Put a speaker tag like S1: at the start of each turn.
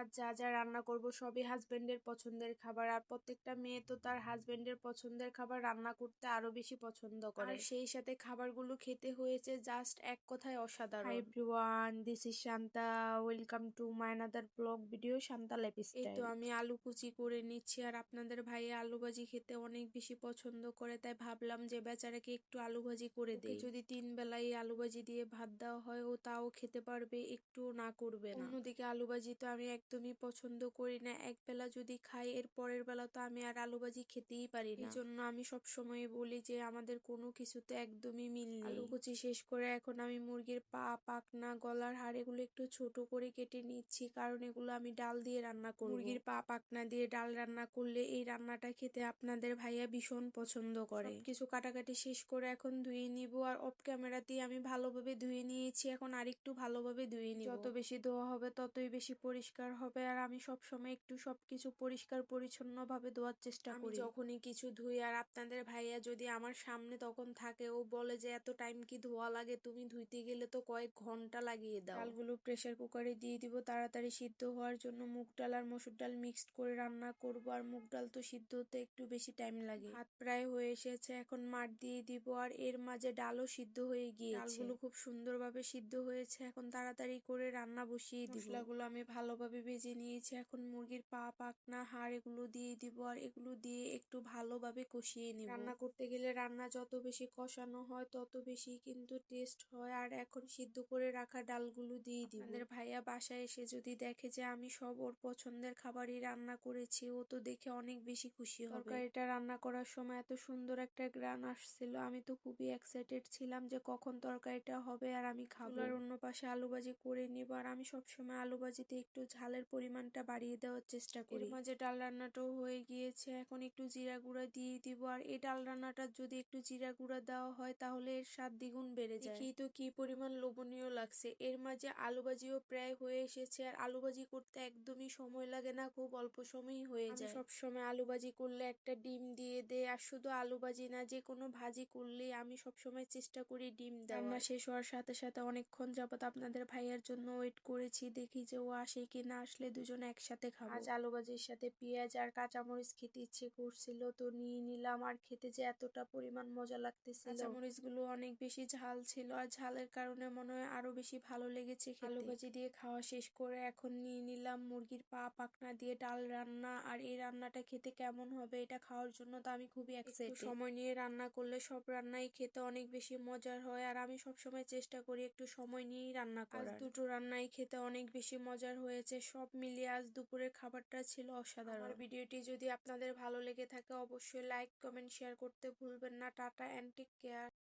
S1: আজ যা যা রান্না করব সবই হাজবেন্ডের পছন্দের খাবার, আর প্রত্যেকটা মেয়ে তো তার হাজবেন্ডের পছন্দের খাবার রান্না করতে আরো বেশি পছন্দ করে, আর সেই সাথে খাবারগুলো খেতে হয়েছে জাস্ট এক কথায় অসাধারণ। Hi everyone, this is Shanta, welcome to my another blog video Shanta lifestyle. এই তো আমি আলু কুচি করে নিচ্ছি, আর আপনাদের ভাইয়া আলু ভাজি খেতে অনেক বেশি পছন্দ করে, তাই ভাবলাম যে বেচারাকে একটু আলু ভাজি করে দেই। যদি 3 বেলাই আলু ভাজি দিয়ে ভাত দেওয়া হয় ও তাও খেতে পারবে, একটু না করবে না। অন্যদিকে আলু ভাজি তো আমি একদমই পছন্দ করি না, এক বেলা যদি খাই এর পরের বেলা তো আমি আর আলু ভাজি খেতেই পারি না। এই জন্য আমি সব সময় বলি যে আমাদের কোনো কিছুতে একদমই মিল নেই। আলু কুচি শেষ করে এখন আমি মুরগির পা, পাখনা, গলার হাড় এগুলো একটু ছোট করে কেটে নিচ্ছি, কারণ এগুলো আমি ডাল দিয়ে রান্না করব। মুরগির পা, পাখনা দিয়ে ডাল রান্না করলে এই রান্নাটা খেতে আপনাদের ভাইয়া ভীষণ পছন্দ করে। কিছু কাটাকাটি শেষ করে এখন ধুয়ে নিব, আর অফ ক্যামেরাতেই আমি ভালোভাবে ধুয়ে নিয়েছি, এখন আরেকটু ভালোভাবে ধুয়ে নিব। যত বেশি ধোয়া হবে ততই বেশি পরিষ্কার হবে, আর আমি সবসময় একটু সবকিছু পরিষ্কার পরিচ্ছন্ন ভাবে ধোয়ার চেষ্টা করি। যখনই কিছু ধুই, আর আপনাদের ভাইয়া যদি আমার সামনে তখন থাকে, ও বলে যে এত টাইম কি ধোয়া লাগে, তুমি ধুইতে গেলে তো কয়েক ঘন্টা লাগিয়ে দাও। ডালগুলো প্রেসার কুকারে দিয়ে দিব তাড়াতাড়ি সিদ্ধ হওয়ার জন্য। মুগ ডাল আর মসুর ডাল মিক্সড করে রান্না করব, আর মুগ ডাল তো সিদ্ধ হতে একটু বেশি টাইম লাগে। ভাত প্রায় হয়ে এসেছে, এখন মাঠ দিয়ে দিব, আর এর মাঝে ডালও সিদ্ধ হয়ে গিয়েছে। ডালগুলো খুব সুন্দরভাবে সিদ্ধ হয়েছে, এখন তাড়াতাড়ি করে রান্না বসিয়ে দিব। মশলাগুলো আমি ভালোভাবে ভেজে নিয়েছি, এখন মুরগির পা, পাখনা, হাড় এগুলো দিয়ে দিব, আর এগুলো দিয়ে একটু ভালোভাবে কষিয়ে নিব। রান্না করতে গেলে রান্না যত বেশি কষানো হয় তত বেশি কিন্তু টেস্ট হয়, আর এখন সিদ্ধ করে রাখা ডালগুলো দিয়ে দিব। আপনাদের ভাইয়া বাসায় এসে যদি দেখে যে আমি সব ওর পছন্দের খাবারই রান্না করেছি, ও তো দেখে অনেক বেশি খুশি হবে। তরকারিটা রান্না করার সময় এত সুন্দর একটা গ্রান আসছিল, আমি তো খুবই এক্সাইটেড ছিলাম যে কখন তরকারিটা হবে আর আমি খাবো। চুলার অন্য পাশে আলু ভাজি করে নিব, আর আমি সবসময় আলু ভাজিতে একটু ঝালের পরিমাণটা বাড়িয়ে দেওয়ার চেষ্টা করি। এর মাঝে ডাল রান্নাটাও হয়ে গিয়েছে, এখন একটু জিরা গুঁড়া দিয়ে দিব, আর এই ডাল রান্নাটা যদি একটু জিরা গুঁড়া দেওয়া হয় তাহলে এর স্বাদ দ্বিগুণ বেড়ে যায়। দেখি তো কি পরিমাণ লোভনীয় লাগছে। এর মাঝে আলু ভাজিও প্রায় হয়ে এসেছে, আর আলু ভাজি করতে একদমই সময় লাগে না, খুব অল্প সময়ই হয়ে যায়। আমি সবসময় আলু ভাজি করলে একটা ডিম দিয়ে দেই, আর শুধু আলু ভাজি না, যে কোনো ভাজি করলে আমি সবসময় চেষ্টা করি ডিম দেওয়ার। রান্না শেষ হওয়ার সাথে সাথে অনেকক্ষণ যাবত আপনাদের ভাইয়ার জন্য ওয়েট করেছি, দেখি যে ও আসে কি না, আসলে দুজনে একসাথে খাবো। আজ আলু ভাজির সাথে পেঁয়াজ আর কাঁচামরিচ খেতে ইচ্ছে করছিল, তো নিয়ে নিলাম, আর খেতে যে এতটা পরিমাণ মজা লাগতেছিল। কাঁচামরিচ গুলো অনেক বেশি ঝাল ছিল, আর ঝালের কারণে মনে হয় আরো বেশি ভালো লেগেছে খেতে। আলু ভাজি দিয়ে খাওয়া শেষ করে এখন নিয়ে নিলাম মুরগির পা, পাখনা দিয়ে ডাল রান্না, আর এই রান্নাটা খেতে কেমন হবে এটা খাওয়ার জন্য তো আমি খুবই এক্সাইটেড। সময় নিয়ে রান্না করলে সব রান্নাই খেতে অনেক বেশি মজার হয়, আর আমি সবসময় চেষ্টা করি একটু সময় নিয়েই রান্না করার। আজ দুটো রান্নাই খেতে অনেক বেশি মজার হয়েছে, সব মিলিয়ে আজ দুপুরের খাবারটা ছিল অসাধারণ। আমার ভিডিওটি যদি আপনাদের ভালো লেগে থাকে অবশ্যই লাইক, কমেন্ট, শেয়ার করতে ভুলবেন না। Tata and take care.